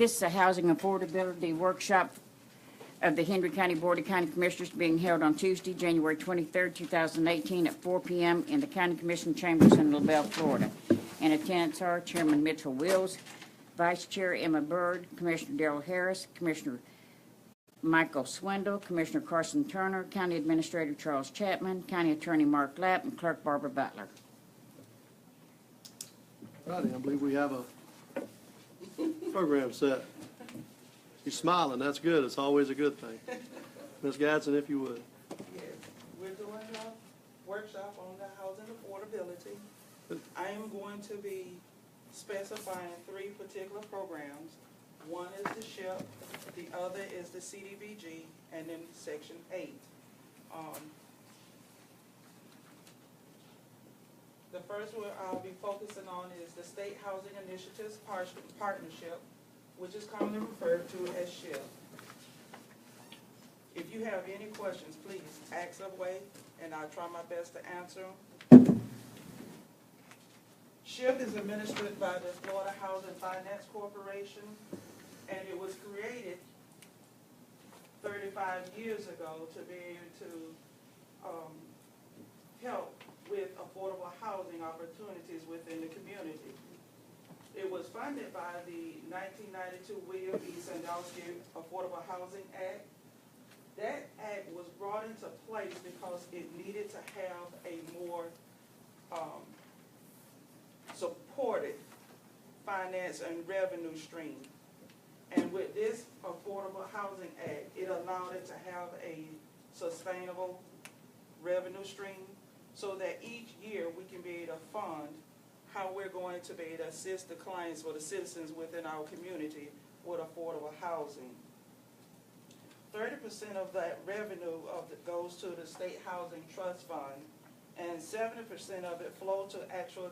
This is a housing affordability workshop of the Henry County Board of County Commissioners being held on Tuesday, January 23rd, 2018 at 4 p.m. in the County Commission Chambers in LaBelle, Florida. In attendance are Chairman Mitchell Wills, Vice Chair Emma Byrd, Commissioner Darrell Harris, Commissioner Michael Swindle, Commissioner Carson Turner, County Administrator Charles Chapman, County Attorney Mark Lapp, and Clerk Barbara Butler. Righty, I believe we have a program set. You're smiling, that's good. It's always a good thing. Ms. Gadsden, if you would. Yes, we're doing a workshop on the housing affordability. I am going to be specifying 3 particular programs. One is the SHIP, the other is the CDBG, and then Section 8. The first one I'll be focusing on is the State Housing Initiatives Partnership, which is commonly referred to as SHIP. If you have any questions, please ask away, and I'll try my best to answer them. SHIP is administered by the Florida Housing Finance Corporation, and it was created 35 years ago to be able to help with affordable housing opportunities within the community. It was funded by the 1992 William E. Sandowski Affordable Housing Act. That act was brought into place because it needed to have a more supported finance and revenue stream. And with this Affordable Housing Act, it allowed it to have a sustainable revenue stream so that each year we can be able to fund how we're going to be able to assist the clients or the citizens within our community with affordable housing. 30% of that revenue goes to the State Housing Trust Fund, and 70% of it flows to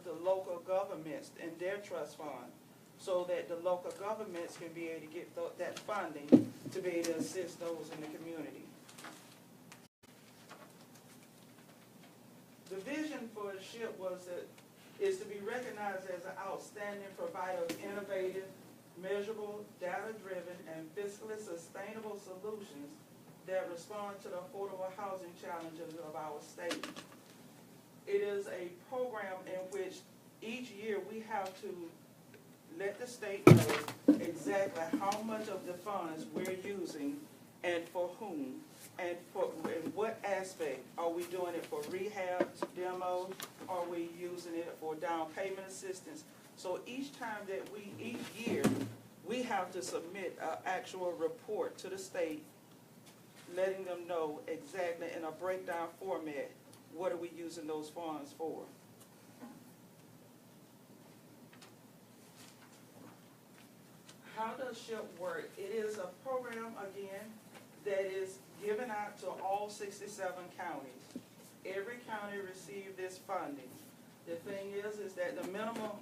the local governments and their trust fund, so that the local governments can be able to get that funding to be able to assist those in the community. The vision for the SHIP is to be recognized as an outstanding provider of innovative, measurable, data-driven, and fiscally sustainable solutions that respond to the affordable housing challenges of our state. It is a program in which each year we have to let the state know exactly how much of the funds we're using and for whom, and in what aspect. Are we doing it for rehab, demos? Are we using it for down payment assistance? So each year, we have to submit an actual report to the state, letting them know exactly in a breakdown format, what are we using those funds for? How does SHIP work? It is a program, again, that is given out to all 67 counties. Every county received this funding. The thing is that the minimum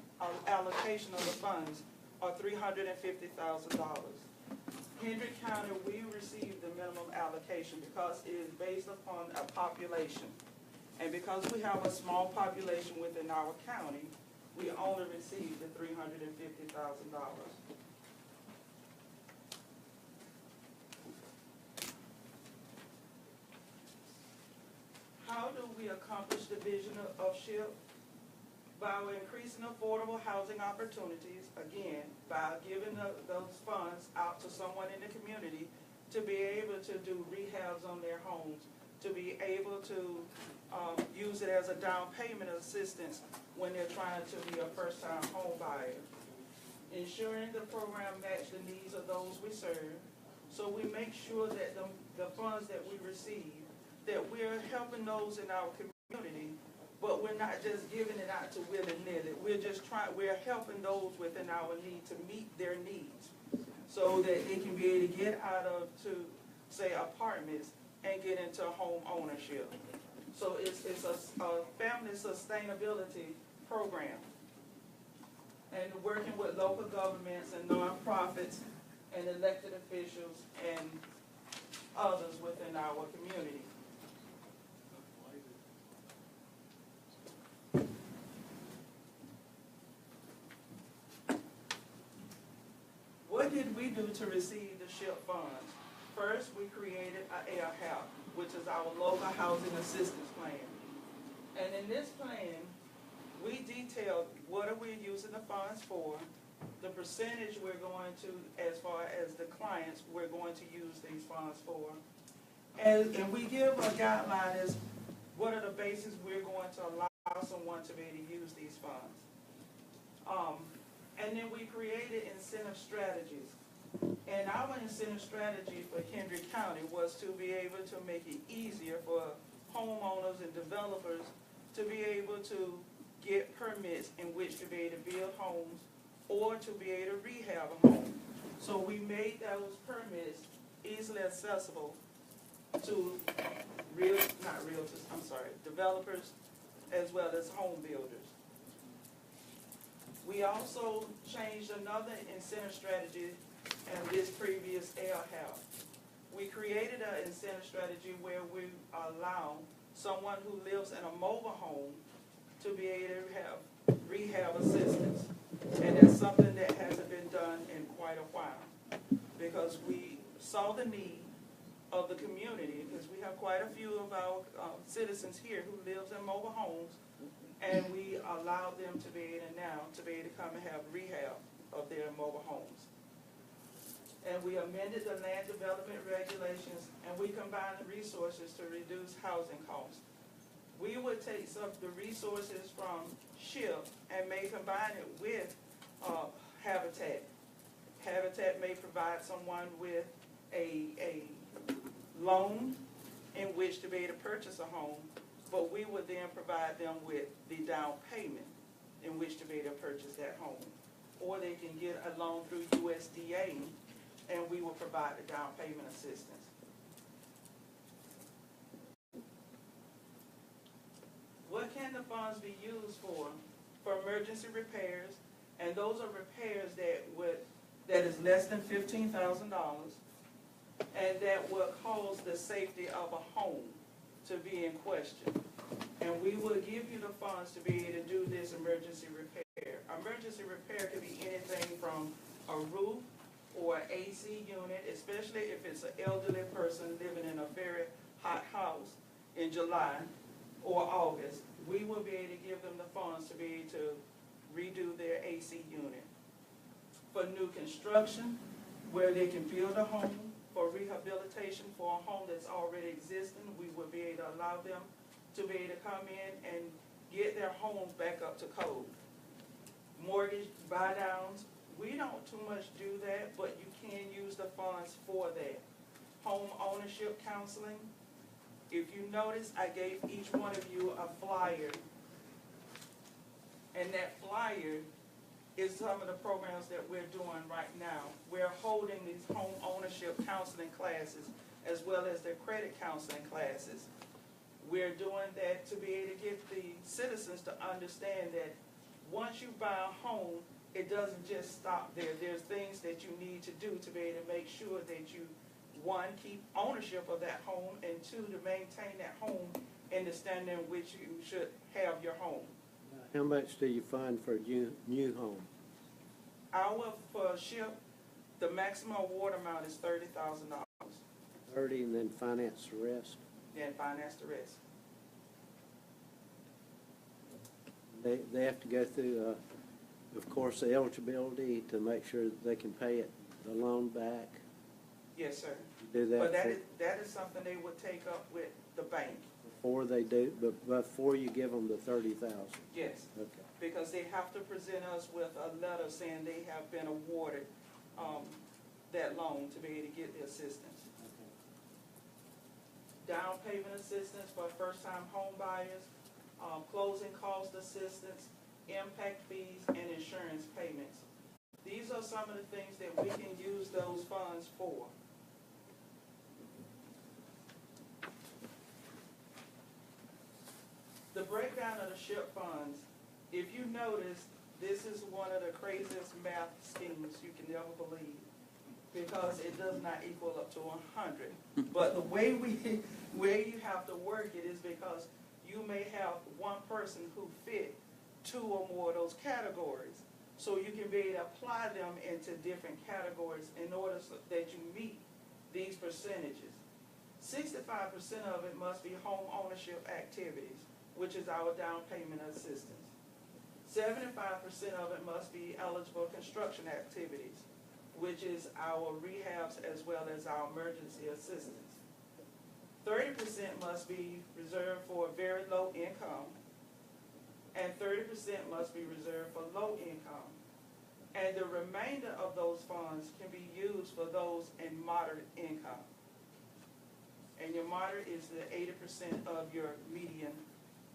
allocation of the funds are $350,000. Henry County, we received the minimum allocation because it is based upon a population. And because we have a small population within our county, we only received the $350,000. How do we accomplish the vision of SHIP? By increasing affordable housing opportunities, again, by giving those funds out to someone in the community to be able to do rehabs on their homes, to be able to use it as a down payment assistance when they're trying to be a first-time home buyer. Ensuring the program match the needs of those we serve, so we make sure that the funds that we receive, that we're helping those in our community, but we're not just giving it out to willy-nilly. We're helping those within our need to meet their needs so that they can be able to get out of, say, apartments and get into home ownership. So it's a family sustainability program. And working with local governments and nonprofits and elected officials and others within our community. What did we we do to receive the SHIP funds? First, we created a AirHelp, which is our local housing assistance plan. And in this plan, we detailed what are we using the funds for, the percentage we're going to, as far as the clients we're going to use these funds for. And we give a guideline as what are the bases we're going to allow someone to be able to use these funds. And then we created incentive strategies. And our incentive strategy for Hendry County was to be able to make it easier for homeowners and developers to be able to get permits in which to be able to build homes or to be able to rehab a home. So we made those permits easily accessible to developers as well as home builders. We also changed another incentive strategy in this previous AirHelp. We created an incentive strategy where we allow someone who lives in a mobile home to be able to have rehab assistance. And that's something that hasn't been done in quite a while, because we saw the need of the community, because we have quite a few of our citizens here who lives in mobile homes, and we allow them to be able to come and have rehab of their mobile homes. And we amended the land development regulations, and we combined the resources to reduce housing costs. We would take some of the resources from SHIP and may combine it with Habitat. Habitat may provide someone with a loan in which to be able to purchase a home, but we would then provide them with the down payment in which to be able to purchase that home. Or they can get a loan through USDA, and we will provide the down payment assistance. What can the funds be used for? For emergency repairs, and those are repairs that is less than $15,000, and that will cause the safety of a home to be in question. And we will give you the funds to be able to do this emergency repair. Emergency repair could be anything from a roof or an AC unit, especially if it's an elderly person living in a very hot house in July or August. We will be able to give them the funds to be able to redo their AC unit. For new construction, where they can build a home, for rehabilitation for a home that's already existing, we will be able to allow them to be able to come in and get their homes back up to code. Mortgage buy downs, we don't too much do that, but you can use the funds for that. Home ownership counseling, if you notice, I gave each one of you a flyer, and that flyer is some of the programs that we're doing right now. We're holding these home ownership counseling classes as well as their credit counseling classes. We're doing that to be able to get the citizens to understand that once you buy a home, it doesn't just stop there. There's things that you need to do to be able to make sure that you, one, keep ownership of that home, and two, to maintain that home in the standard in which you should have your home. How much do you fund for a new home? For SHIP, the maximum award amount is $30,000. 30, and then finance the rest? Then finance the rest. They have to go through, of course, the eligibility to make sure that they can pay the loan back. Yes, sir. Do that But that is something they would take up with the bank. before they do, but before you give them the 30,000. Yes. Okay. Because they have to present us with a letter saying they have been awarded that loan to be able to get the assistance. Down payment assistance for first-time home buyers, closing cost assistance, impact fees, and insurance payments. These are some of the things that we can use those funds for. The breakdown of the SHIP funds, if you notice, this is one of the craziest math schemes you can ever believe, because it does not equal up to 100. But the way you have to work it is because you may have one person who fit two or more of those categories. So you can be able to apply them into different categories in order that you meet these percentages. 65% of it must be home ownership activities, which is our down payment assistance. 75% of it must be eligible construction activities, which is our rehabs as well as our emergency assistance. 30% must be reserved for very low income, and 30% must be reserved for low income. And the remainder of those funds can be used for those in moderate income. And your moderate is the 80% of your median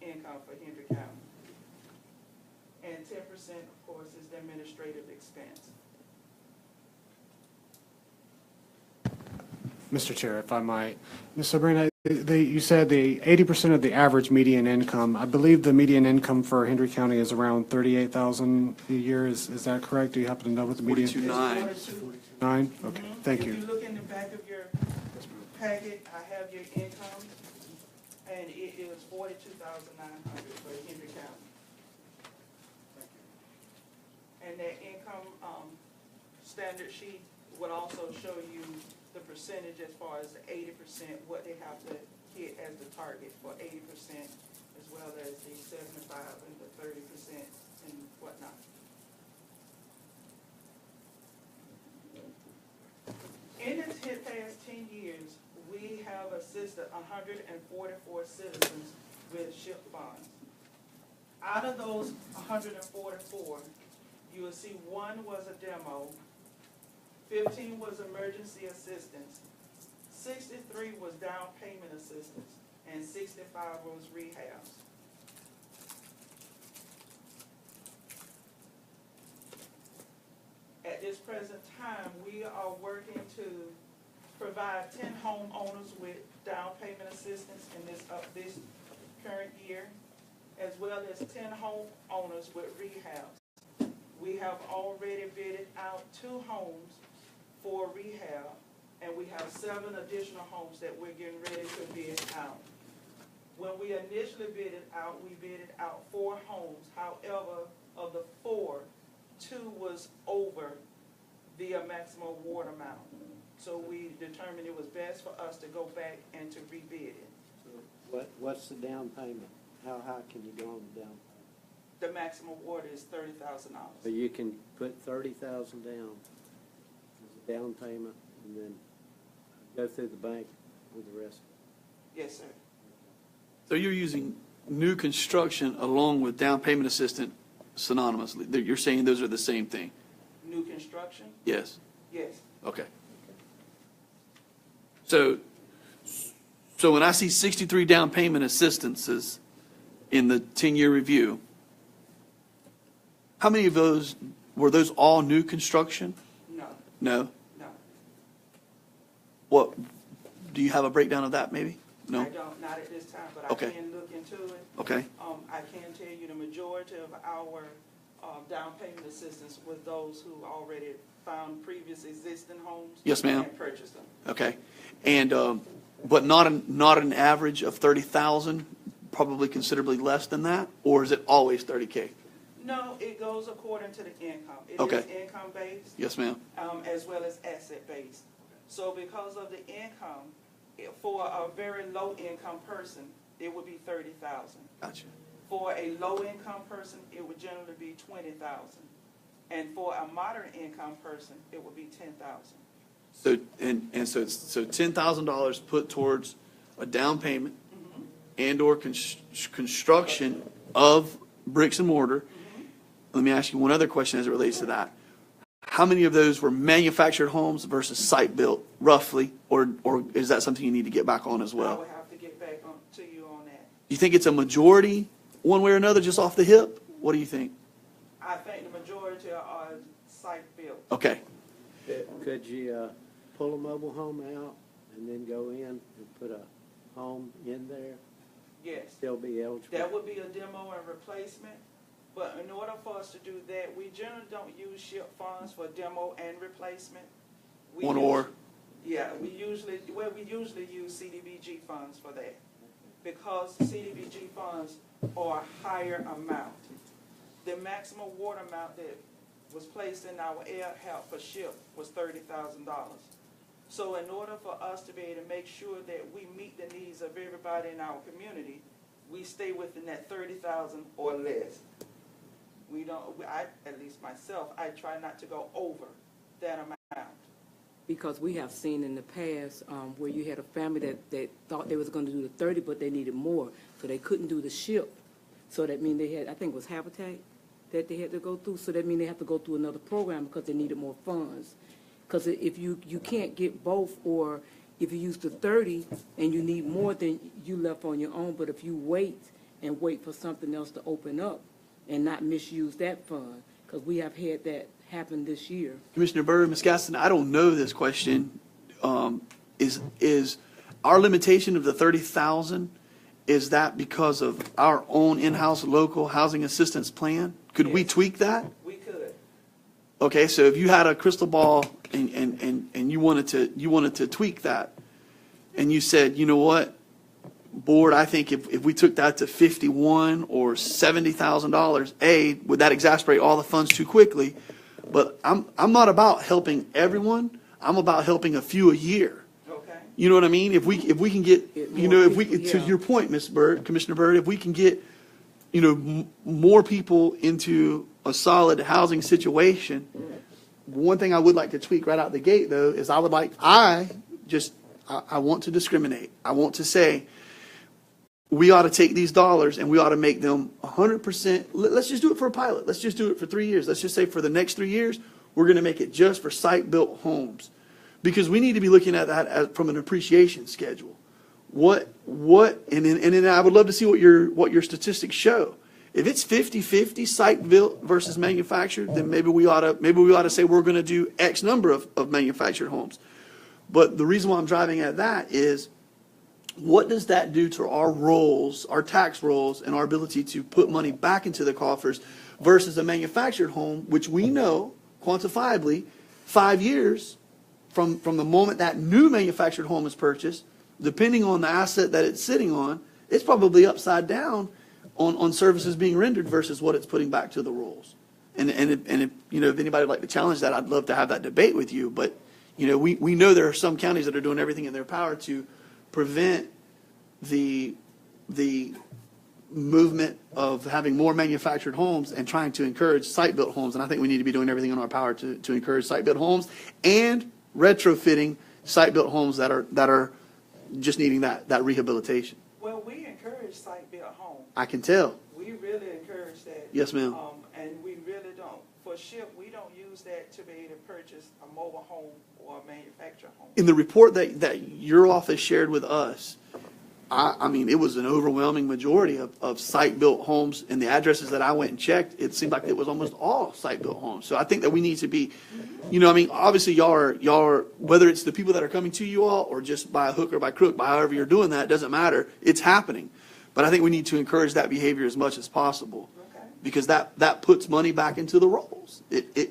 income for Hendry County. And 10%, of course, is the administrative expense. Mr. Chair, if I might. Ms. Sabrina, you said the 80% of the average median income. I believe the median income for Hendry County is around $38,000 a year. Is that correct? Do you happen to know what the median? 42.9. It's 42. 9? Okay, thank If you. you look in the back of your packet, I have your income, and it is $42,900 for Hendry County. And that income standard sheet would also show you the percentage as far as the 80%, what they have to hit as the target for 80%, as well as the 75 and the 30% and whatnot. In the past 10 years, we have assisted 144 citizens with SHIP funds. Out of those 144, you will see 1 was a demo, 15 was emergency assistance, 63 was down payment assistance, and 65 was rehabs. At this present time, we are working to provide 10 homeowners with down payment assistance in this current year, as well as 10 homeowners with rehabs. We have already bidded out 2 homes for rehab, and we have 7 additional homes that we're getting ready to bid out. When we initially bidded out, we bidded out 4 homes. However, of the 4, 2 was over the maximum award amount. So we determined it was best for us to go back and to rebid it. What's the down payment? How high can you go on the down payment? The maximum award is $30,000. So you can put 30,000 down as a down payment and then go through the bank with the rest. Yes, sir. So you're using new construction along with down payment assistant synonymously. You're saying those are the same thing? New construction? Yes. Yes. Okay. So when I see 63 down payment assistances in the 10-year review, how many of those, were those all new construction? No, No? no. What, do you have a breakdown of that maybe? No? I don't, not at this time, but I Okay. can look into it. Okay. I can tell you the majority of our down payment assistance was those who already found previous existing homes. Yes, ma'am. And purchased them. Okay. And, but not an average of 30,000, probably considerably less than that? Or is it always 30K? No, it goes according to the income. It Okay. is income-based, Yes, ma'am. as well as asset-based. So because of the income, for a very low-income person, it would be 30,000. Gotcha. For a low-income person, it would generally be 20,000. And for a moderate income person, it would be 10,000. So, and so it's, so $10,000 put towards a down payment and/or construction of bricks and mortar. Let me ask you one other question as it relates to that. How many of those were manufactured homes versus site-built, roughly? Or is that something you need to get back on as I well? would have to get back to you on that. Do you think it's a majority, one way or another, just off the hip? What do you think? I think the majority are site-built. Okay. Could you pull a mobile home out and then go in and put a home in there, Yes. still be eligible? That would be a demo and replacement. But in order for us to do that, we generally don't use SHIP funds for demo and replacement. We One use- or? Yeah, we usually use CDBG funds for that. Because CDBG funds are a higher amount. The maximum award amount that was placed in our air help for SHIP was $30,000. So in order for us to be able to make sure that we meet the needs of everybody in our community, we stay within that 30,000 or less. We don't, at least myself, I try not to go over that amount. Because we have seen in the past where you had a family that thought they was going to do the 30, but they needed more, so they couldn't do the SHIP. So that means they had, I think it was Habitat that they had to go through. So that means they have to go through another program because they needed more funds. Because if you can't get both, or if you use the 30 and you need more, then you left on your own. But if you wait for something else to open up and not misuse that fund, because we have had that happen this year. Commissioner Byrd, Ms. Gaston, I don't know this question. Is our limitation of the 30,000, is that because of our own in-house local housing assistance plan? Could we Yes. tweak that? We could. Okay, so if you had a crystal ball and you wanted to tweak that, and you said, you know what, board, I think if we took that to $51,000 or $70,000, would that exasperate all the funds too quickly? But I'm not about helping everyone. I'm about helping a few a year. Okay. You know what I mean? If we can get, you know, if we, to Yeah. your point, Ms. Byrd, Commissioner Byrd, if we can get, you know, more people into a solid housing situation. One thing I would like to tweak right out the gate, though, is I want to discriminate. I want to say, we ought to take these dollars and we ought to make them 100%. Let's just do it for a pilot. Let's just do it for 3 years. Let's just say for the next 3 years, we're going to make it just for site-built homes. Because we need to be looking at that from an appreciation schedule. And then I would love to see what your statistics show. If it's 50-50 site-built versus manufactured, then maybe we ought to say we're going to do X number of manufactured homes. But the reason why I'm driving at that is, what does that do to our rolls, our tax rolls, and our ability to put money back into the coffers versus a manufactured home, which we know quantifiably 5 years from the moment that new manufactured home is purchased, depending on the asset that it's sitting on, it's probably upside down on services being rendered versus what it's putting back to the rolls. And if, you know, if anybody would like to challenge that, I'd love to have that debate with you. But, you know, we know there are some counties that are doing everything in their power to prevent the movement of having more manufactured homes and trying to encourage site-built homes. And I think we need to be doing everything in our power to encourage site-built homes and retrofitting site-built homes that are just needing that rehabilitation. Well, we encourage site-built homes. I can tell. We really encourage that. Yes, ma'am. And we really don't. For SHIP, we don't use that to be able to purchase a mobile home or a manufactured home. In the report that your office shared with us, I mean, it was an overwhelming majority of site-built homes, and the addresses that I went and checked, it seemed like it was almost all site-built homes. So I think that we need to be, you know, I mean, obviously y'all are, whether it's the people that are coming to you all or just by hook or by crook, by however you're doing that, doesn't matter. It's happening. But I think we need to encourage that behavior as much as possible. Okay. Because that puts money back into the rolls. It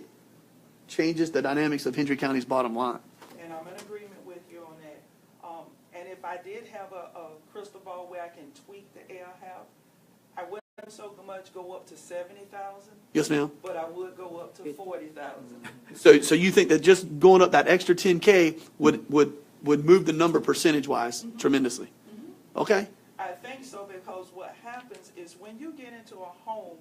changes the dynamics of Hendry County's bottom line. And I'm in agreement with you on that. And if I did have a crystal ball where I can tweak the LHAP, I wouldn't so much go up to 70,000, Yes, ma'am? but I would go up to 40,000. So you think that just going up that extra 10K would move the number percentage-wise tremendously? Okay? I think so, because what happens is when you get into a home,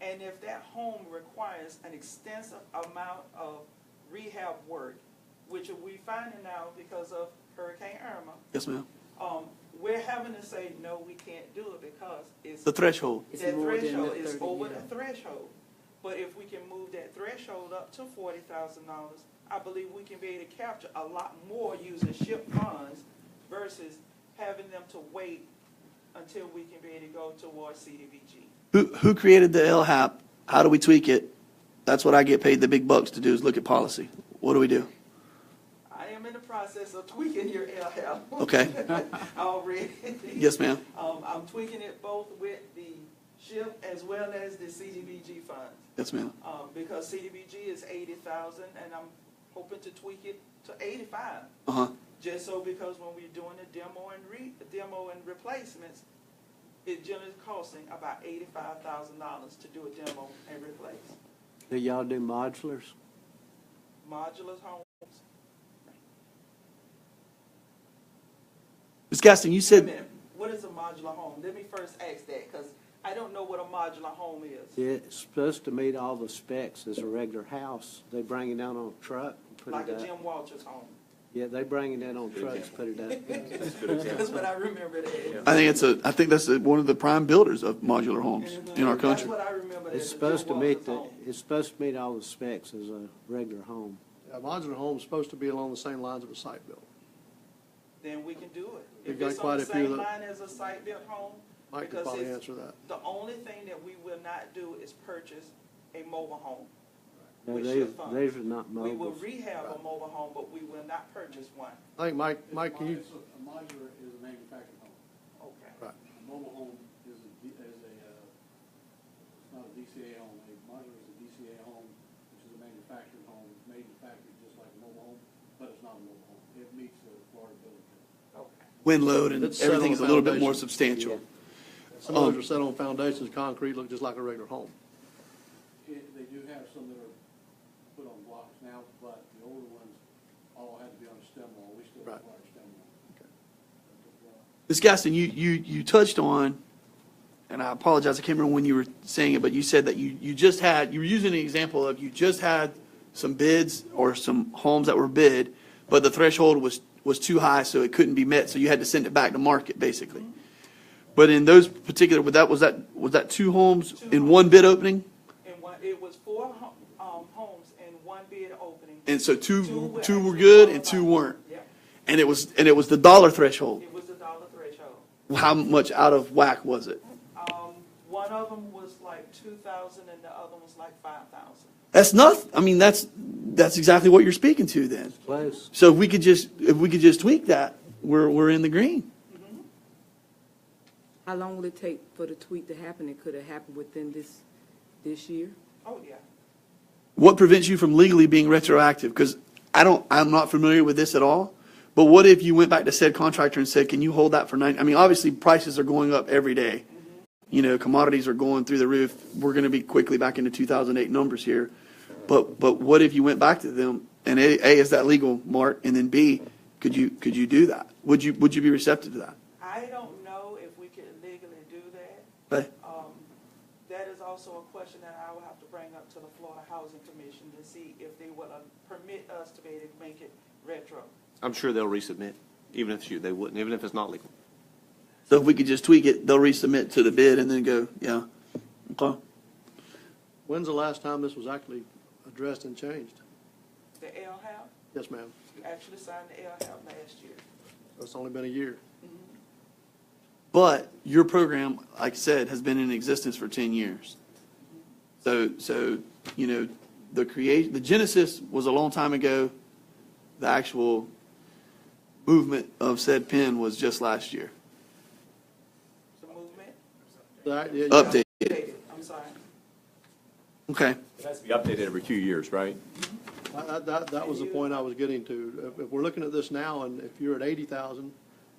and if that home requires an extensive amount of rehab work, which we're finding now because of Hurricane Irma, Yes, ma'am. we're having to say, no, we can't do it because it's The threshold. It's that more than threshold the is 30, over yeah. the threshold. But if we can move that threshold up to $40,000, I believe we can be able to capture a lot more using SHIP funds versus having them to wait until we can be able to go towards CDBG. Who created the LHAP? How do we tweak it? That's what I get paid the big bucks to do, is look at policy. What do we do? I am in the process of tweaking your LHAP. Okay. Already. Yes, ma'am. I'm tweaking it both with the SHIP as well as the CDBG funds. Yes, ma'am. Because CDBG is 80,000 and I'm hoping to tweak it to 85. Uh-huh. Just so, because when we're doing the demo and replacements, it generally costing about $85,000 to do a demo and replace. Do y'all do modulars? Modular homes. Ms. Gaston, you Wait a said, minute, what is a modular home? Let me first ask that, because I don't know what a modular home is. It's supposed to meet all the specs as a regular house. They bring it down on a truck and put Like it a up. Jim Walters home. Yeah, they bring it in on trucks, put it up. That's what I remember that. I think that's one of the prime builders of modular homes in our country. That's what I remember. It's as a supposed to Jim meet Walters home. it's supposed to meet all the specs as a regular home. A modular home is supposed to be along the same lines of a site built. Then we can do it. We've If got it's on quite the a few same that- line as a site-built home, Mike could because probably it's, answer that. the only thing that we will not do is purchase a mobile home. No, with these, SHIP funds. these are not We will mobiles. rehab a mobile home, but we will not purchase one. I think, Mike, can you, A modular is a manufactured home. Okay. right, A mobile home is it's not a DCA home. A modular is a DCA home, which is a manufactured home, manufactured just like a mobile home, but it's not a mobile home. It meets the Florida building code. Okay. Wind load and It's set on everything is a little bit more foundation. substantial. some of those are set on foundations, concrete, look just like a regular home. They do have some that are put on blocks now, but the older ones all had to be on a stem wall. We still Right. require a stem wall. Ms. Gaston, you touched on, and I apologize, I can't remember when you were saying it, but you said that you were using an example of you just had some bids or some homes that were bid, but the threshold was too high, so it couldn't be met, so you had to send it back to market, basically. But in those particular, was that two homes in one bid opening? And one, it was four homes and one bid opening. And so Two two were actually good and two qualified. weren't? Yeah, And it was the dollar threshold. it was the dollar threshold. How much out of whack was it? One of them was like 2,000 and the other was like 5,000. That's not, I mean, that's exactly what you're speaking to then. Close. So if we could just tweak that, we're in the green. How long will it take for the tweak to happen? It could have happened within this year? Oh, yeah. What prevents you from legally being retroactive? Because I'm not familiar with this at all. But what if you went back to said contractor and said, can you hold that for I mean, obviously prices are going up every day. You know, commodities are going through the roof. We're going to be quickly back into 2008 numbers here. But what if you went back to them and A, is that legal, Mark? And then B, could you do that? Would you be receptive to that? I don't know if we could legally do that. Okay. That is also a question that I will have to bring up to the Florida Housing Commission to see if they will permit us to be able to make it retro. I'm sure they'll resubmit, even if they wouldn't, even if it's not legal. So if we could just tweak it, they'll resubmit to the bid and then go, yeah. Okay. When's the last time this was actually addressed and changed? The LHAP, Yes, ma'am. we actually signed the LHAP last year. So it's only been a year. But your program, like I said, has been in existence for 10 years. So, you know, the genesis was a long time ago. The actual movement of said pen was just last year. The movement, Update. updated, I'm sorry. Okay. It has to be updated every 2 years, right? That was the point I was getting to. If we're looking at this now, and if you're at 80,000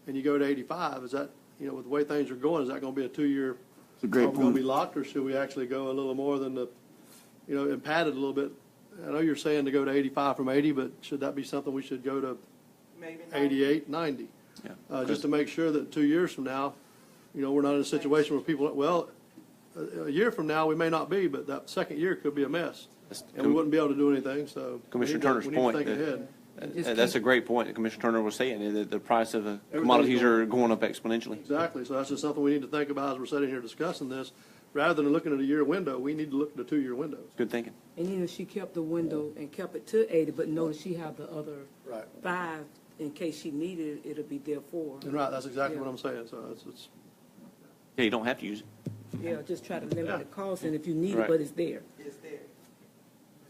and you go to 85, is that, you know, with the way things are going, is that going to be a 2-year? It's a great Are we going to be point. locked, or should we actually go a little more than and pad it a little bit? I know you're saying to go to 85 from 80, but should that be something we should go to Maybe not. 88, 90? Yeah. Just to make sure that 2 years from now, you know, we're not in a situation where people, well, a year from now, we may not be, but that second year could be a mess. And we wouldn't be able to do anything, so. Commissioner we need to- Turner's point. We need to think that- ahead. That's a great point that Commissioner Turner was saying, that the price of Everything's commodities going- are going up exponentially. Exactly, so that's just something we need to think about as we're sitting here discussing this. Rather than looking at a year window, we need to look at a 2-year window. Good thinking. And you know, she kept the window and kept it to 80, but notice she had the other Right. 5 in case she needed it, it'll be there for her. And right, that's exactly Yeah. what I'm saying, so it's, Yeah, you don't have to use it. Yeah, just try to limit Yeah. the cost, and if you need it, Right. but it's there. It's there.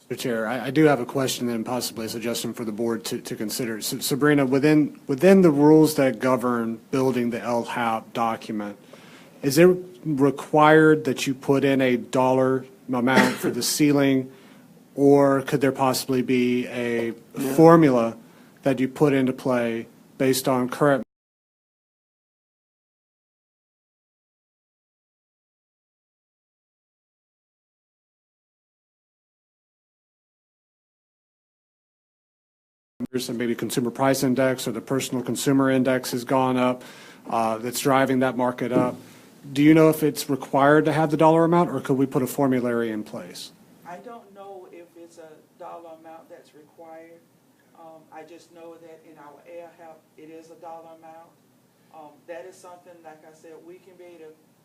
Mr. Chair, I do have a question and possibly a suggestion for the board to consider. So, Sabrina, within the rules that govern building the LHAP document, is it required that you put in a dollar amount for the ceiling, or could there possibly be a formula that you put into play based on current years, and maybe consumer price index or the personal consumer index has gone up, that's driving that market up. Do you know if it's required to have the dollar amount, or could we put a formulary in place? I don't know if it's a dollar amount that's required. I just know that in our air help, it is a dollar amount. That is something, like I said,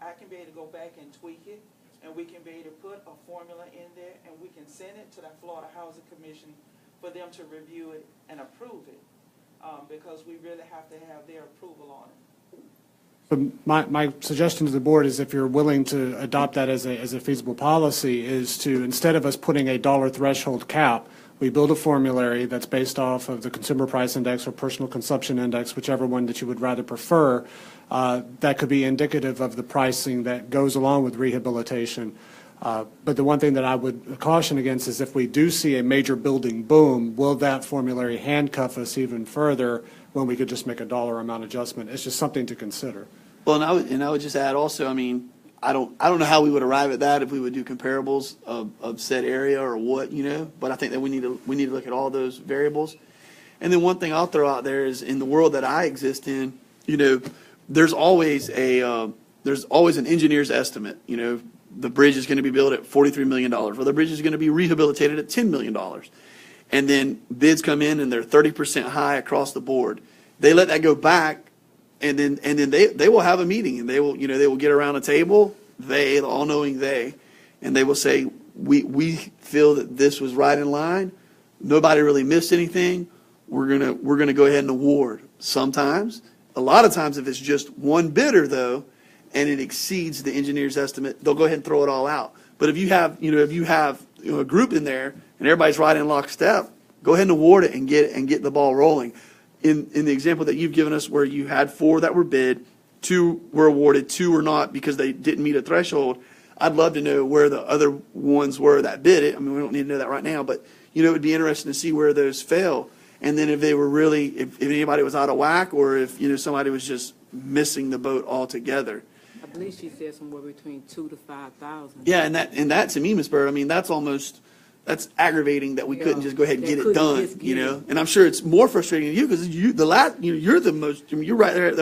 I can be able to go back and tweak it, and we can be able to put a formula in there, and we can send it to the Florida Housing Commission for them to review it and approve it, because we really have to have their approval on it. So my suggestion to the board is, if you're willing to adopt that as a feasible policy, is to, instead of us putting a dollar threshold cap, we build a formulary that's based off of the consumer price index or personal consumption index, whichever one that you would rather prefer, that could be indicative of the pricing that goes along with rehabilitation. But the one thing that I would caution against is, if we do see a major building boom, will that formulary handcuff us even further when we could just make a dollar amount adjustment? It's just something to consider. Well, and I would just add also, I mean, I don't know how we would arrive at that, if we would do comparables of said area or what, but I think that we need to look at all those variables. And then one thing I'll throw out there is, in the world that I exist in, there's always an engineer's estimate. The bridge is going to be built at $43 million. Well, the bridge is going to be rehabilitated at $10 million. And then bids come in and they're 30% high across the board. They let that go back, and then they will have a meeting, and they will get around a table, the all-knowing they, and they will say, we feel that this was right in line. Nobody really missed anything. We're gonna go ahead and award. Sometimes, a lot of times, if it's just one bidder though, and it exceeds the engineer's estimate, they'll go ahead and throw it all out. But if you have a group in there and everybody's right in lockstep, go ahead and award it and get the ball rolling. In the example that you've given us, where you had 4 that were bid, 2 were awarded, 2 were not because they didn't meet a threshold, I'd love to know where the other ones were that bid it. I mean, we don't need to know that right now, but it would be interesting to see where those fell. And then if they were really, if anybody was out of whack, or if somebody was just missing the boat altogether. I believe she said somewhere between 2,000 to 5,000. Yeah, and that to me, Ms. Bird, I mean, that's aggravating that we couldn't just go ahead and get it done, And I'm sure it's more frustrating to you, because you're the most, you're right there at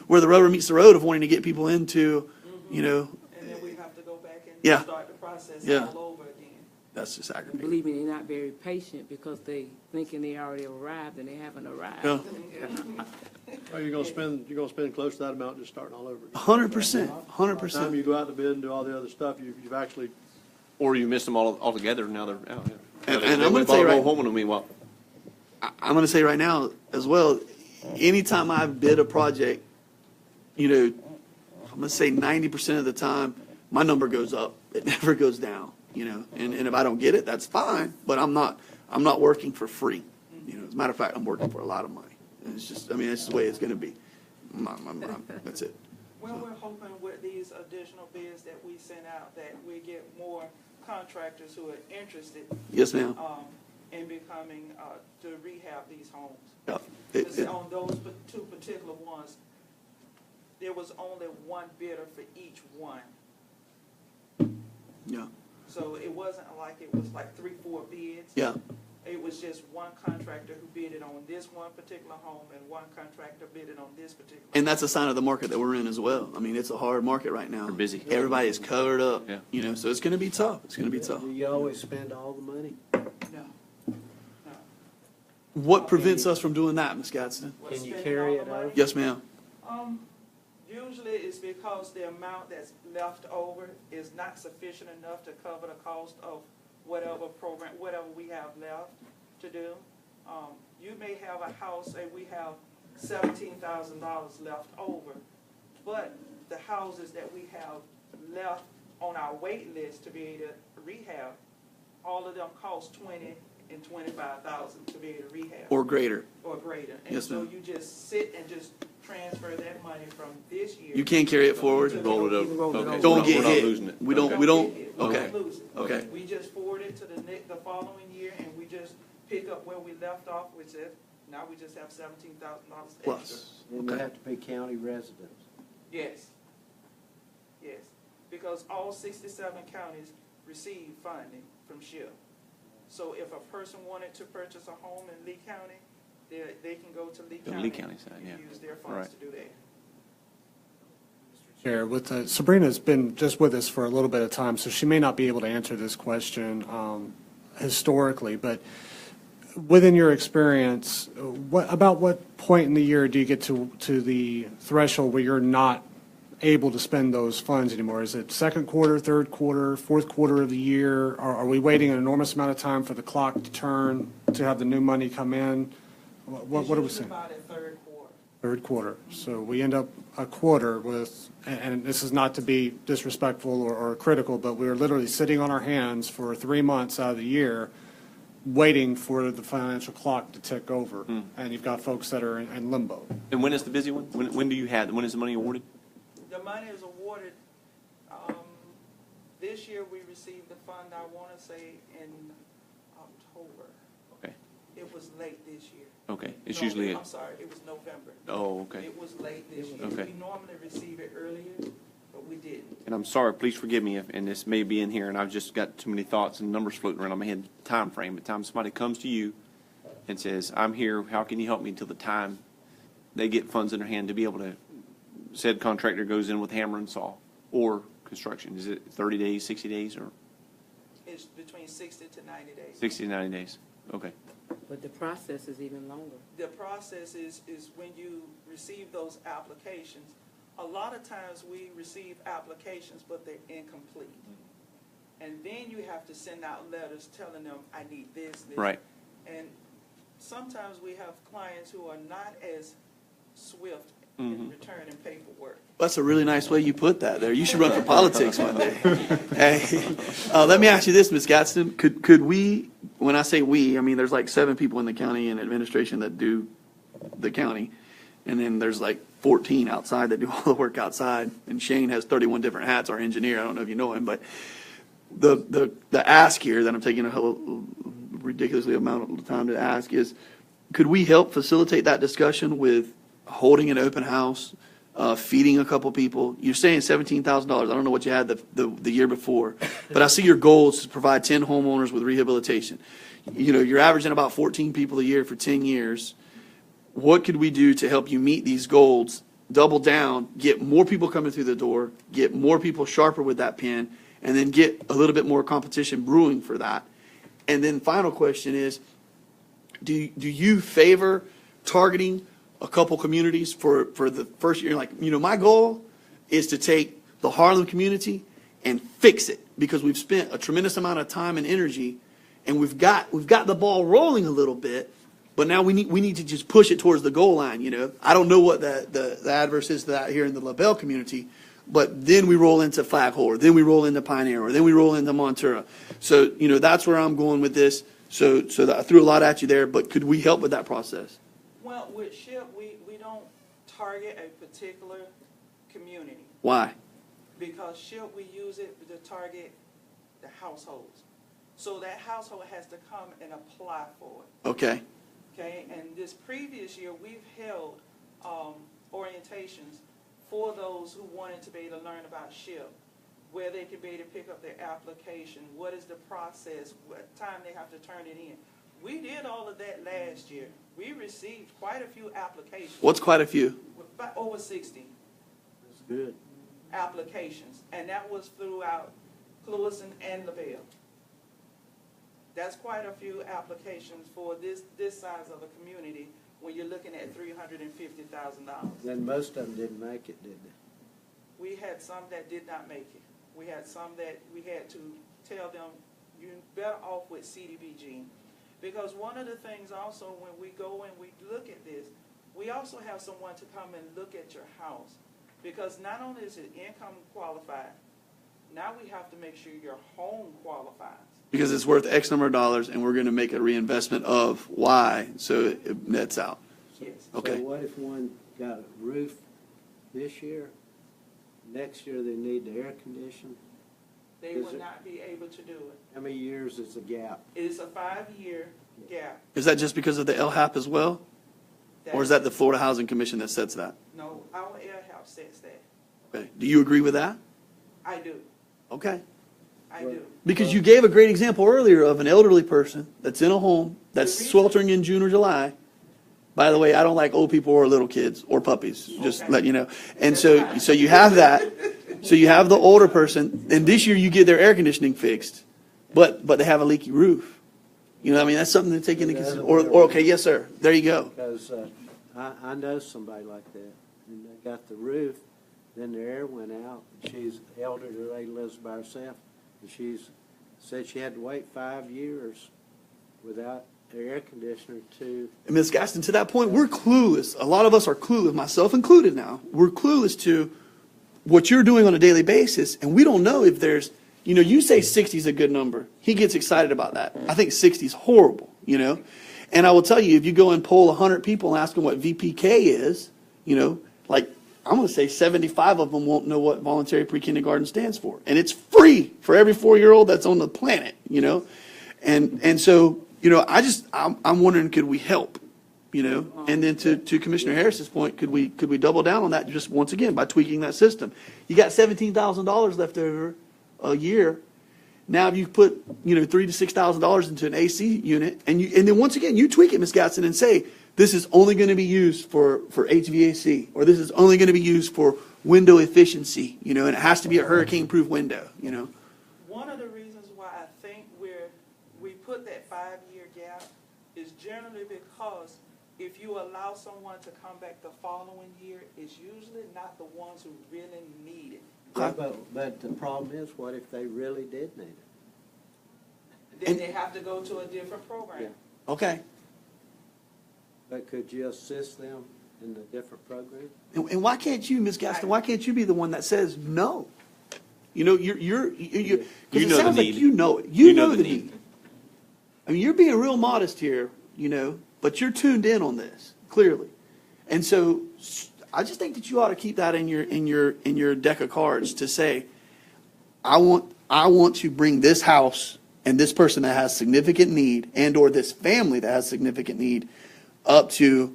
where the rubber meets the road of wanting to get people into, And then we have to go back and Yeah. start the process Yeah. all over again. That's just And aggravating. believe me, they're not very patient, because they thinking they already arrived and they haven't arrived. Yeah. Or you're gonna spend close to that amount just starting all over again. 100%, By the 100%. time you go out to bid and do all the other stuff, you've actually, Or you missed them all altogether, now they're out, yeah. And They I'm went gonna bought say a right- whole home, and meanwhile, I'm going to say right now as well, anytime I bid a project, I'm going to say 90% of the time, my number goes up. It never goes down, and if I don't get it, that's fine, but I'm not working for free. As a matter of fact, I'm working for a lot of money. And it's just, it's just the way it's going to be. That's it. Well, we're hoping with these additional bids that we send out, that we get more contractors who are interested Yes, ma'am. in becoming, to rehab these homes. Yeah. Because on those 2 particular ones, there was only one bidder for each one. Yeah. So it wasn't like it was like 3, 4 bids. Yeah. It was just one contractor who bidded on this one particular home, and one contractor bidded on this particular. And that's a sign of the market that we're in as well. It's a hard market right now. We're busy. Everybody is covered up. Yeah. So it's going to be tough. It's going to be tough. Do you always spend all the money? No. What prevents us from doing that, Ms. Gadsden? What, Can you spending carry all it the money? over? Yes, ma'am. Usually it's because the amount that's left over is not sufficient enough to cover the cost of whatever program, whatever we have left to do. You may have a house, say we have $17,000 left over, but the houses that we have left on our wait list to be able to rehab, all of them cost $20,000 and $25,000 to be able to rehab. Or greater. Or greater. And Yes, so ma'am. you just sit and just transfer that money from this year. You can't carry it forward. roll it over. Roll it Okay, over. so Don't we're not- get we're not hit. losing it. We don't, Okay. we don't, get hit. okay. don't lose it. Okay. We just forward it to the following year, and we just pick up where we left off, which is, now we just have $17,000 extra. Plus. And you have to be county residents. Yes. Yes. Because all 67 counties receive funding from SHIP. So if a person wanted to purchase a home in Lee County, They can go to Lee The County. Lee County side, and yeah. use their Right. funds to do that. Chair, with Sabrina's been just with us for a little bit of time, so she may not be able to answer this question historically, but within your experience, about what point in the year do you get to the threshold where you're not able to spend those funds anymore? Is it second quarter, third quarter, fourth quarter of the year? Are we waiting an enormous amount of time for the clock to turn to have the new money come in? What are we It's usually saying? about a third quarter. Third quarter. So we end up a quarter with, and this is not to be disrespectful or critical, but we were literally sitting on our hands for 3 months out of the year, waiting for the financial clock to tick over. And you've got folks that are in limbo. And when is the busy one? When do you have, when is the money awarded? The money is awarded, this year we received the fund, I want to say, in October. Okay, It was late this year. okay. It's No, usually, I'm sorry, it was November. oh, okay. It was late this year. Okay. We normally receive it earlier, but we didn't. And I'm sorry, please forgive me if, and this may be in here, and I've just got too many thoughts and numbers floating around in my head, time frame. But time somebody comes to you and says, I'm here, how can you help me until the time they get funds in their hand to be able to, said contractor goes in with hammer and saw, or construction, is it 30 days, 60 days, or It's between 60 to 90 days. 60 to 90 days? Okay, But the process is even longer. The process is when you receive those applications, a lot of times we receive applications, but they're incomplete. And then you have to send out letters telling them, I need this. right. And sometimes we have clients who are not as swift in returning paperwork. That's a really nice way you put that there. You should run for politics one day. Hey, let me ask you this, Ms. Gadsden. Could we, when I say we, I mean there's like 7 people in the county and administration that do the county. And then there's like 14 outside that do all the work outside. And Shane has 31 different hats, our engineer. I don't know if you know him, but the ask here that I'm taking a ridiculously amount of time to ask is, could we help facilitate that discussion with holding an open house, feeding a couple people? You're saying $17,000. I don't know what you had the year before, but I see your goal is to provide 10 homeowners with rehabilitation. You know, you're averaging about 14 people a year for 10 years. What could we do to help you meet these goals, double down, get more people coming through the door, get more people sharper with that pen, and then get a little bit more competition brewing for that? And then final question is, do you favor targeting a couple communities for the first year? Like, you know, my goal is to take the Harlem community and fix it, because we've spent a tremendous amount of time and energy, and we've got the ball rolling a little bit, but now we need to just push it towards the goal line. You know, I don't know what the adverse is to that here in the LaBelle community, but then we roll into Flaghorse, then we roll into Pioneer, or then we roll into Montura. So, you know, that's where I'm going with this. So that I threw a lot at you there, but could we help with that process? Well, with SHIP, we don't target a particular community, Why? because SHIP, we use it to target the households. So that household has to come and apply for it, Okay. okay? And this previous year, we've held orientations for those who wanted to be able to learn about SHIP, where they could be able to pick up their application, what is the process, what time they have to turn it in. We did all of that last year. We received quite a few applications. What's quite a few? About over 60 That's good. applications, and that was throughout Clewiston and LaBelle. That's quite a few applications for this size of a community when you're looking at $350,000. Then most of them didn't make it, did they? We had some that did not make it. We had some that we had to tell them, you're better off with CDBG. Because one of the things also, when we go and we look at this, we also have someone to come and look at your house. Because not only is it income qualified, now we have to make sure your home qualifies. Because it's worth X number of dollars, and we're going to make a reinvestment of Y, so it nets out. Yes. Okay. So what if one got a roof this year, next year they need the air condition? They Is will it- not be able to do it. How many years is the gap? It is a 5-year gap. Is that just because of the LHAP as well? Or is that the Florida Housing Commission that sets that? No, our air house sets that. Okay. Do you agree with that? I do. Okay. I do. Because you gave a great example earlier of an elderly person that's in a home that's sweltering in June or July, By the way, I don't like old people or little kids or puppies, just let you know. And so you have that. So you have the older person, and this year you get their air conditioning fixed, but they have a leaky roof. You know, I mean, that's something to take into consideration. Or, okay, yes, sir. There you go. Because I know somebody like that, and they got the roof, then the air went out. She's elderly, lady lives by herself, and she's said she had to wait 5 years without the air conditioner to. And Ms. Gaston, to that point, we're clueless. A lot of us are clueless, myself included now. We're clueless to what you're doing on a daily basis, and we don't know if there's, you know, you say 60 is a good number. He gets excited about that. I think 60 is horrible, you know. And I will tell you, if you go and poll 100 people and ask them what VPK is, you know, like, I'm going to say 75 of them won't know what voluntary pre-kindergarten stands for. And it's free for every 4-year-old that's on the planet, you know. And so, you know, I'm wondering, could we help, you know? And then to Commissioner Harris's point, could we double down on that just once again by tweaking that system? You got $17,000 left over a year. Now, if you put, you know, $3,000 to $6,000 into an AC unit, and then once again, you tweak it, Ms. Gatson, and say, this is only going to be used for HVAC, or this is only going to be used for window efficiency, you know, and it has to be a hurricane-proof window, you know. One of the reasons why I think we put that 5-year gap is generally because if you allow someone to come back the following year, it's usually not the ones who really need it. Yeah, but the problem is, what if they really did need it? Then they have to go to a different program. Yeah. Okay. But could you assist them in the different program? And why can't you, Ms. Gaston, why can't you be the one that says no? You know, because You it know the sounds like need. you know it. You You know know the the need. need. I mean, you're being real modest here, you know, but you're tuned in on this, clearly. And so I just think that you ought to keep that in your deck of cards to say, I want to bring this house and this person that has significant need, and or this family that has significant need, up to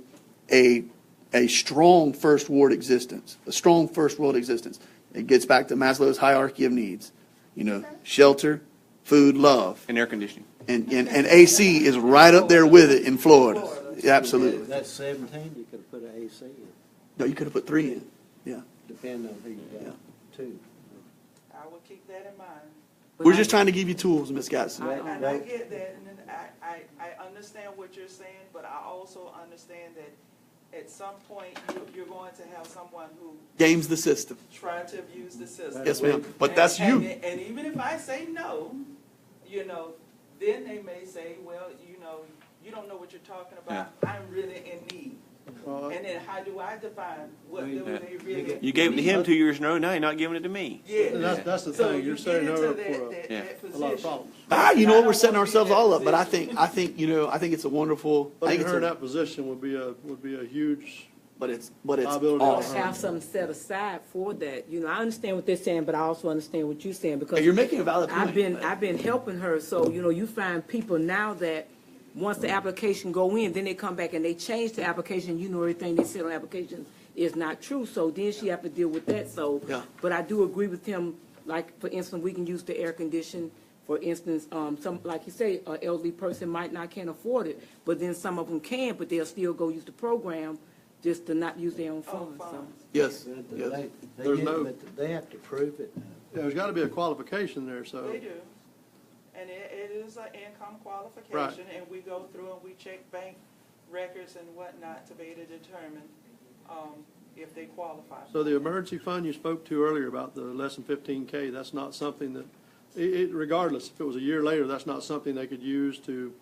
a strong first world existence, a strong first world existence. It gets back to Maslow's hierarchy of needs, you know, shelter, food, love, And air conditioning. and AC is right up there with it in Florida. Absolutely. That's 17, you could have put an AC in, No, you could have put 3 in. Yeah. depending on who you got, too. I will keep that in mind. We're just trying to give you tools, Ms. Gatson. And I get that, and then I understand what you're saying, but I also understand that at some point, you're going to have someone who Games the system. try to abuse the system. Yes, ma'am. But that's And- you. And even if I say no, you know, then they may say, well, you know, you don't know what you're talking about. I'm really in need. And then how do I define what do they really? You gave it to him 2 years in a row, now you're not giving it to me. Yeah. And that's the So thing, you you're get setting into her up that- for that Yeah. a lot of position. problems. You know what, I we're don't setting wanna be ourselves in that all up, but I position. think, you know, I think it's a wonderful, I think Putting it's her in a, that position would be a huge but it's liability. Or awesome. have something set aside for that. You know, I understand what they're saying, but I also understand what you're saying, because You're making a valid point. I've been helping her, so, you know, you find people now that once the application go in, then they come back and they change the application, you know, everything they said on the application is not true, so then she have to deal with that, so. Yeah. But I do agree with him, like, for instance, we can use the air condition, for instance, some, like you say, an elderly person can't afford it, but then some of them can, but they'll still go use the program just to not use their own funds, so. Yes, But yes. There's no- but they have to prove it. There's got to be a qualification there, so. They do. And it is an income qualification, and we go through and we check bank records and whatnot to be able to determine if they qualify. So the emergency fund you spoke to earlier about the less than 15K, that's not something that, regardless, if it was a year later, that's not something they could use to,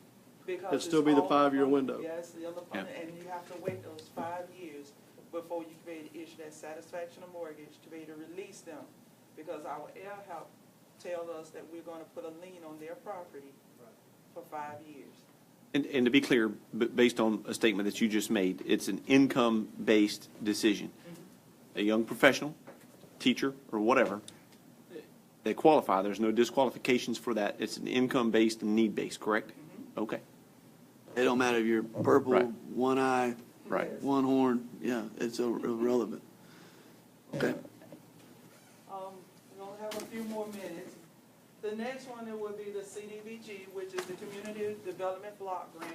Because it'd still it's be the all 5-year up- window. Yes, the other fund, and you have to wait those 5 years before you can be able to issue that satisfaction of mortgage to be able to release them. Because our air help tell us that we're gonna put a lien on their property for 5 years. And to be clear, based on a statement that you just made, it's an income-based decision. A young professional, teacher, or whatever, they qualify. There's no disqualifications for that. It's an income-based and need-based, correct? Okay. It don't matter if you're purple, Right. one eye, Right. one horn, yeah, it's irrelevant. Okay. We only have a few more minutes. The next one, it would be the CDBG, which is the Community Development Block Grant.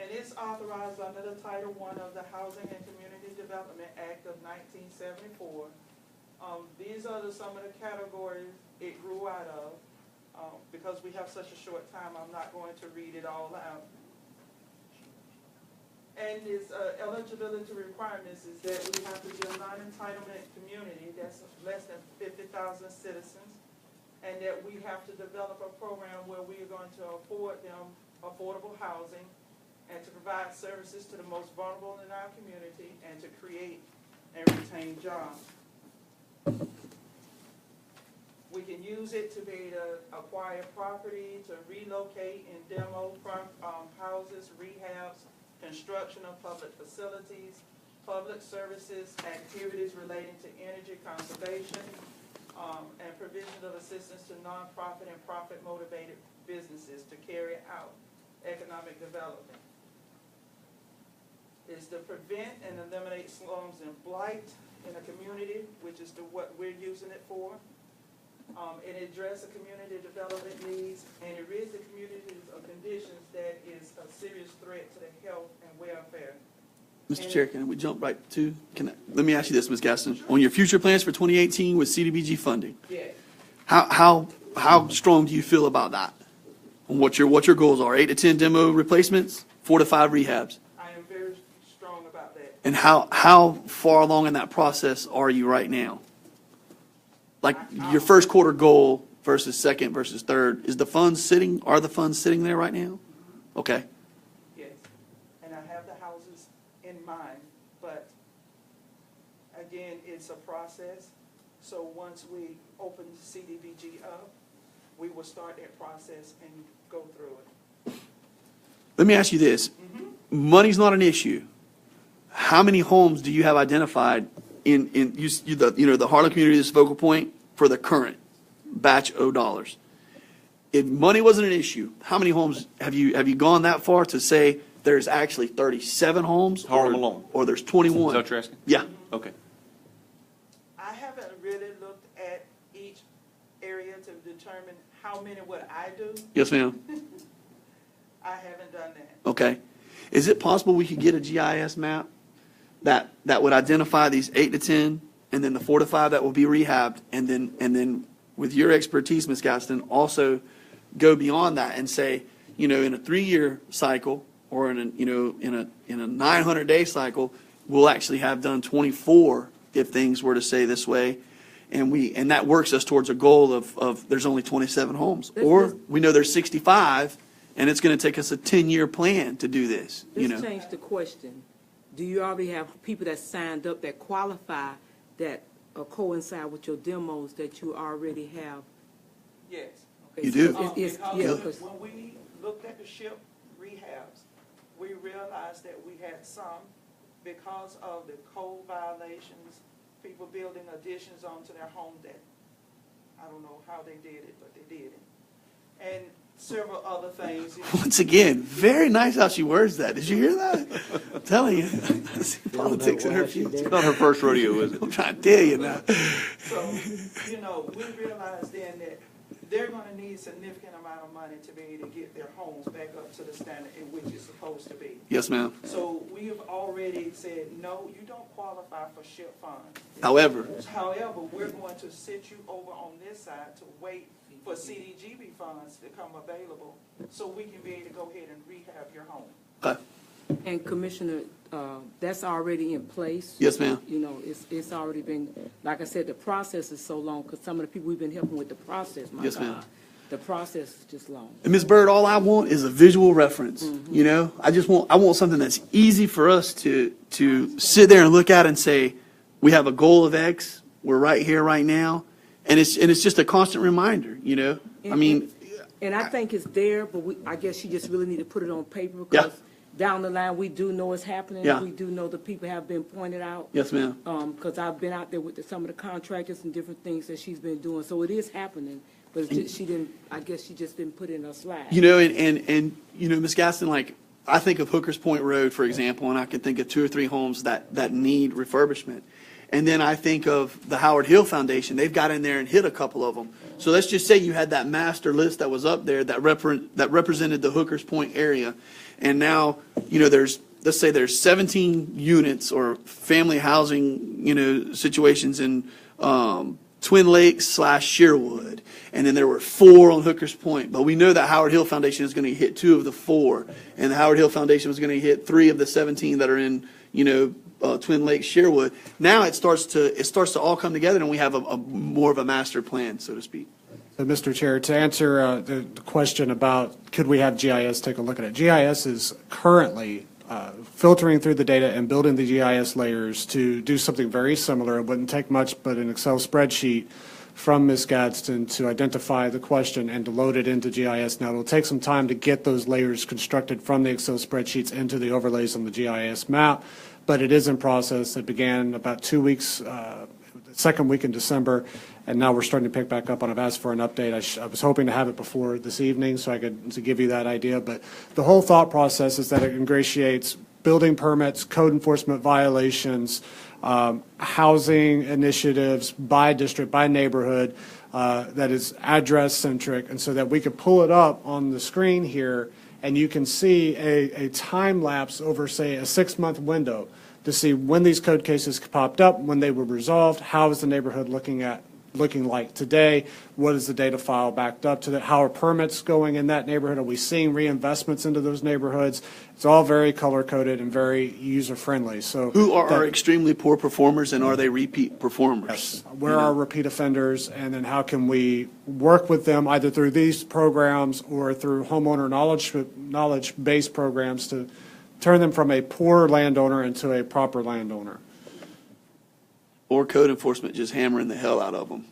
And it's authorized under the Title I of the Housing and Community Development Act of 1974. These are some of the categories it grew out of. Because we have such a short time, I'm not going to read it all out. And its eligibility requirements is that we have to be a non-entitlement community that's less than 50,000 citizens, and that we have to develop a program where we are going to afford them affordable housing and to provide services to the most vulnerable in our community and to create and retain jobs. We can use it to be to acquire property, to relocate and demo houses, rehabs, construction of public facilities, public services, activities relating to energy conservation, and provision of assistance to nonprofit and profit-motivated businesses to carry out economic development. Is to prevent and eliminate slums and blight in a community, which is what we're using it for. It addresses the community development needs, and it rids the communities of conditions that is a serious threat to the health and welfare. Mr. Chair, can we jump right to, let me ask you this, Ms. Gaston. On your future plans for 2018 with CDBG funding, Yes. how strong do you feel about that? And what your goals are? 8 to 10 demo replacements, 4 to 5 rehabs? I am very strong about that. And how far along in that process are you right now? Like your first quarter goal versus second versus third, are the funds sitting there right now? Okay. Yes. And I have the houses in mind, but again, it's a process. So once we open CDBG up, we will start that process and go through it. Let me ask you this. Money's not an issue. How many homes do you have identified the Harlan community is focal point for the current batch of dollars? If money wasn't an issue, how many homes have you gone that far to say there's actually 37 homes? Harlem alone. Or there's 21? Is that what you're asking? Yeah. Okay. I haven't really looked at each area to determine how many would I do. Yes, ma'am. I haven't done that. Okay. Is it possible we could get a GIS map that would identify these 8 to 10, and then the 4 to 5 that will be rehabbed, and then with your expertise, Ms. Gaston, also go beyond that and say, in a 3-year cycle or in a 900-day cycle, we'll actually have done 24 if things were to stay this way, and that works us towards a goal of there's only 27 homes, or we know there's 65. And it's going to take us a 10-year plan to do this, Let's change the question. Do you already have people that signed up that qualify that coincide with your demos that you already have? Yes. Okay, You so do? it's- Because yeah, 'cause- when we looked at the SHIP rehabs, we realized that we had some, because of the code violations, people building additions onto their home that, I don't know how they did it, but they did it. And several other things. Once again, very nice how she words that. Did you hear that? I'm telling you. I see politics in her future. It's not her first rodeo, is it? I'm trying to tell you now. So, we realized then that they're gonna need significant amount of money to be able to get their homes back up to the standard in which it's supposed to be. Yes, ma'am. So we have already said, no, you don't qualify for SHIP funds. However, We're going to sit you over on this side to wait for CDGB funds to come available so we can be able to go ahead and rehab your home. And Commissioner, that's already in place. Yes, ma'am. It's already been, like I said, the process is so long, because some of the people we've been helping with the process, my Yes, ma'am. God, the process is just long. and Ms. Bird, all I want is a visual reference. I want something that's easy for us to sit there and look at and say, we have a goal of X, we're right here, right now, and it's just a constant reminder. I mean, And I think it's there, but I guess you just really need to put it on paper, Yeah. because down the line, we do know it's happening. Yeah. We do know the people have been pointed out. yes, ma'am. Because I've been out there with some of the contractors and different things that she's been doing, so it is happening, but it's just, I guess she just didn't put it in her slide. And Ms. Gaston, like, I think of Hooker's Point Road, for example, and I can think of 2 or 3 homes that need refurbishment. And then I think of the Howard Hill Foundation. They've got in there and hit a couple of them. So let's just say you had that master list that was up there that represented the Hookers Point area. And now, let's say there's 17 units or family housing, situations in Twin Lakes / Sherwood. And then there were 4 on Hookers Point. But we know that Howard Hill Foundation is going to hit 2 of the 4. And the Howard Hill Foundation was going to hit 3 of the 17 that are in, Twin Lakes, Sherwood. Now it starts to all come together, and we have a more of a master plan, so to speak. So, Mr. Chair, to answer the question about could we have GIS take a look at it, GIS is currently filtering through the data and building the GIS layers to do something very similar. It wouldn't take much but an Excel spreadsheet from Ms. Gadsden to identify the question and to load it into GIS. Now, it'll take some time to get those layers constructed from the Excel spreadsheets into the overlays on the GIS map, but it is in process. It began about 2 weeks, second week in December, and now we're starting to pick back up on it. I've asked for an update. I was hoping to have it before this evening so I could to give you that idea, but the whole thought process is that it ingratiates building permits, code enforcement violations, housing initiatives by district, by neighborhood, that is address-centric, and so that we could pull it up on the screen here, and you can see a time lapse over, say, a 6-month window to see when these code cases popped up, when they were resolved, how is the neighborhood looking like today, what is the data file backed up to that, how are permits going in that neighborhood, are we seeing reinvestments into those neighborhoods? It's all very color-coded and very user-friendly. So Who are our extremely poor performers, and are they repeat performers? Yes. Where are repeat offenders, and then how can we work with them either through these programs or through homeowner knowledge-based programs to turn them from a poor landowner into a proper landowner. Or code enforcement just hammering the hell out of them?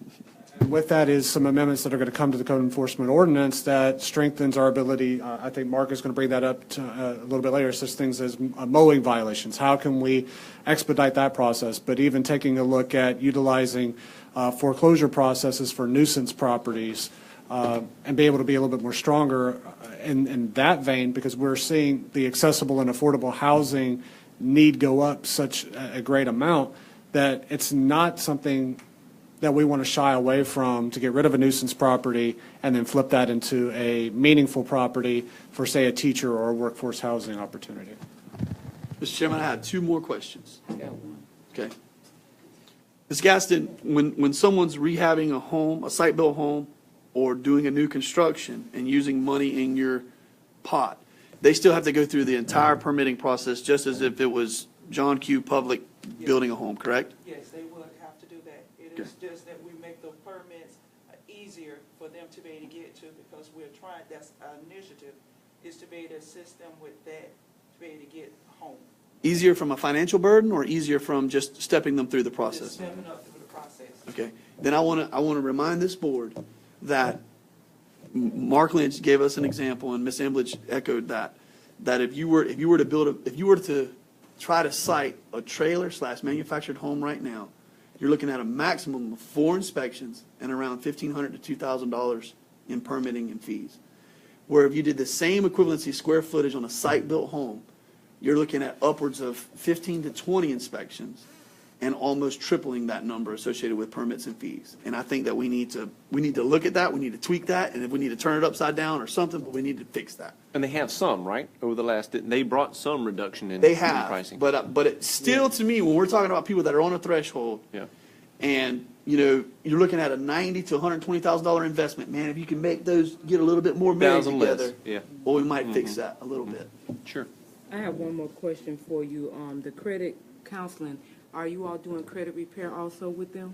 And with that is some amendments that are going to come to the code enforcement ordinance that strengthens our ability. I think Mark is going to bring that up a little bit later, such things as mowing violations. How can we expedite that process? But even taking a look at utilizing foreclosure processes for nuisance properties and be able to be a little bit more stronger in that vein, because we're seeing the accessible and affordable housing need go up such a great amount that it's not something that we want to shy away from to get rid of a nuisance property and then flip that into a meaningful property for, say, a teacher or a workforce housing opportunity. Mr. Chairman, I had 2 more questions. Okay. Ms. Gaston, when someone's rehabbing a home, a site-built home, or doing a new construction and using money in your pot, they still have to go through the entire permitting process just as if it was John Q. Public building a home, correct? Yes, they would have to do that. It is just that we make the permits easier for them to be able to get to, because we're trying, that's our initiative, is to be able to assist them with that, to be able to get home. Easier from a financial burden or easier from just stepping them through the process? Just stepping up through the process. Okay. Then I want to remind this board that Mark Lynch gave us an example, and Ms. Embledge echoed that if you were to try to site a trailer / manufactured home right now, you're looking at a maximum of 4 inspections and around $1,500 to $2,000 in permitting and fees. Where if you did the same equivalency square footage on a site-built home, you're looking at upwards of 15 to 20 inspections and almost tripling that number associated with permits and fees. And I think that we need to look at that, we need to tweak that, and if we need to turn it upside down or something, but we need to fix that. And they have some, right, over the last, they brought some reduction in They in have, pricing. but it's still, to me, when we're talking about people that are on a threshold, Yeah. and, you're looking at a $90,000 to $120,000 investment, man, if you can make those get a little bit more married 1,000 less, together, yeah. well, we might fix that a little bit. Sure. I have one more question for you. The credit counseling, are you all doing credit repair also with them?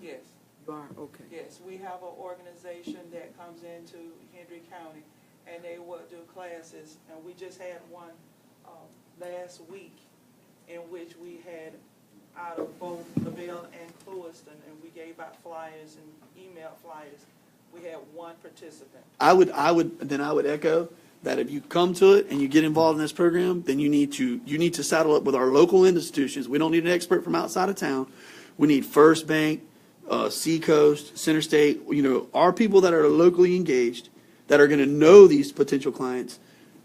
Yes. You are, okay. Yes, we have an organization that comes into Hendry County, and they will do classes, and we just had one last week in which we had out of both LaBelle and Clewiston, and we gave out flyers and email flyers. We had 1 participant. I would echo that if you come to it and you get involved in this program, then you need to saddle up with our local institutions. We don't need an expert from outside of town. We need First Bank, Seacoast, Center State, our people that are locally engaged, that are going to know these potential clients,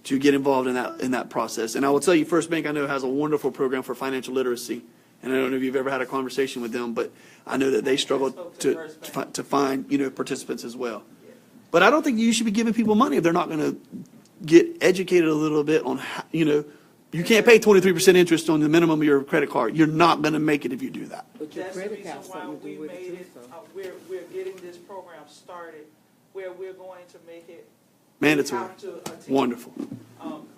to get involved in that process. And I will tell you, First Bank, I know, has a wonderful program for financial literacy And I don't know if you've ever had a conversation with them, but I know that they struggle to find, you know, participants as well. But I don't think you should be giving people money if they're not going to get educated a little bit on how, you know, you can't pay 23% interest on the minimum of your credit card. You're not going to make it if you do that. But your That's the credit reason has why something to we do with made it it, too, so. we're getting this program started where we're going to make it. Mandatory. have to attend. Wonderful.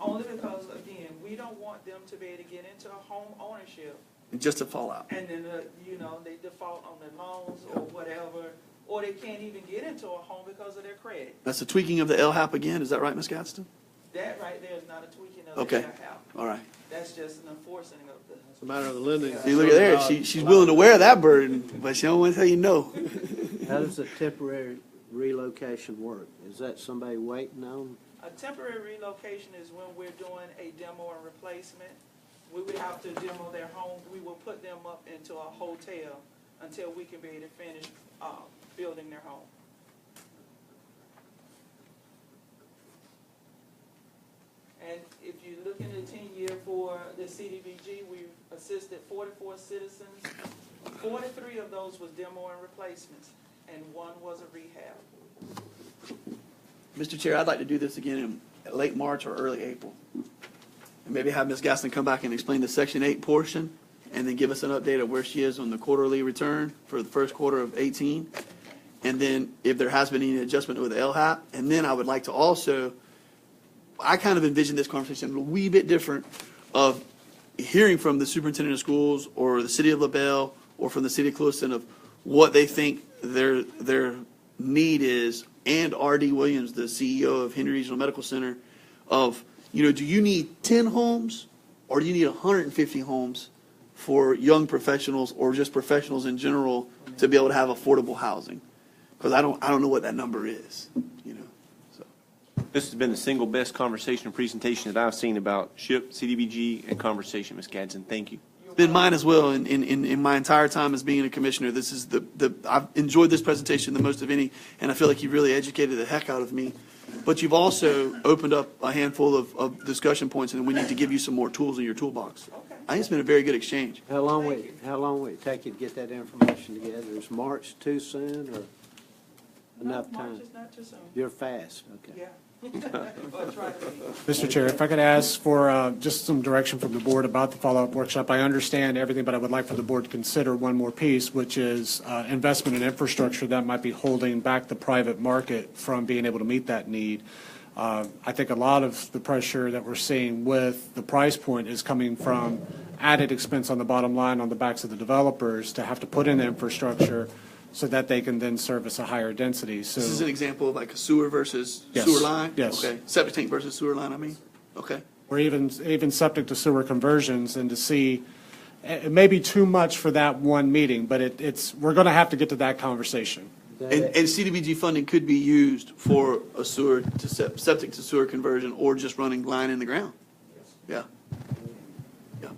Only because, again, we don't want them to be able to get into a home ownership Just to fall out. and then, you know, they default on their loans or whatever, or they can't even get into a home because of their credit. That's the tweaking of the LHAP again. Is that right, Ms. Gadsden? That right there is not a tweaking of the Okay. house. All right. That's just an enforcing of the. It's a matter of the lending. See, look at there. She's willing to wear that burden, but she don't want to tell you no. How does a temporary relocation work? Is that somebody waiting on? A temporary relocation is when we're doing a demo and replacement. We would have to demo their home. We will put them up into a hotel until we can be able to finish building their home. And if you look in the 10-year for the CDBG, we've assisted 44 citizens. 43 of those was demo and replacements, and 1 was a rehab. Mr. Chair, I'd like to do this again in late March or early April. And maybe have Ms. Gaston come back and explain the Section 8 portion, and then give us an update of where she is on the quarterly return for the first quarter of 18. And then if there has been any adjustment with the LHAP. And then I would like to also, I kind of envision this conversation a wee bit different of hearing from the superintendent of schools or the city of LaBelle or from the city of Clueston of what they think their need is, and R.D. Williams, the CEO of Henry Regional Medical Center, of, you know, do you need 10 homes or do you need 150 homes for young professionals or just professionals in general to be able to have affordable housing? Because I don't know what that number is, you know. So This has been the single best conversation and presentation that I've seen about SHIP, CDBG, and conversation, Ms. Gadsden. Thank you. it's been mine as well in my entire time as being a commissioner. This is I've enjoyed this presentation the most of any, and I feel like you really educated the heck out of me. But you've also opened up a handful of discussion points, and we need to give you some more tools in your toolbox. I think it's been a very good exchange. How long would it take you to get that information together? Is March too soon or enough time? March is not too soon. You're fast, okay. Yeah. Or try to be. Mr. Chair, if I could ask for just some direction from the board about the follow-up workshop. I understand everything, but I would like for the board to consider one more piece, which is investment in infrastructure that might be holding back the private market from being able to meet that need. I think a lot of the pressure that we're seeing with the price point is coming from added expense on the bottom line on the backs of the developers to have to put in the infrastructure so that they can then service a higher density. So This is an example of like a sewer versus Yes. sewer line? Yes. Okay. Septic tank versus sewer line, I mean? Okay. or even septic to sewer conversions, and to see, it may be too much for that one meeting, but we're going to have to get to that conversation. And CDBG funding could be used for a sewer to septic to sewer conversion or just running line in the ground. Yeah. Yeah.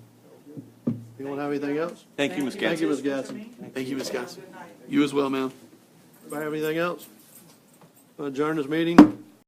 You don't have anything else? Thank you, Ms. Thank you, Gadsden. Ms. Gadsden. Thank you, Ms. Gadsden. Good night. You as well, ma'am. Anybody have anything else? Adjourn this meeting.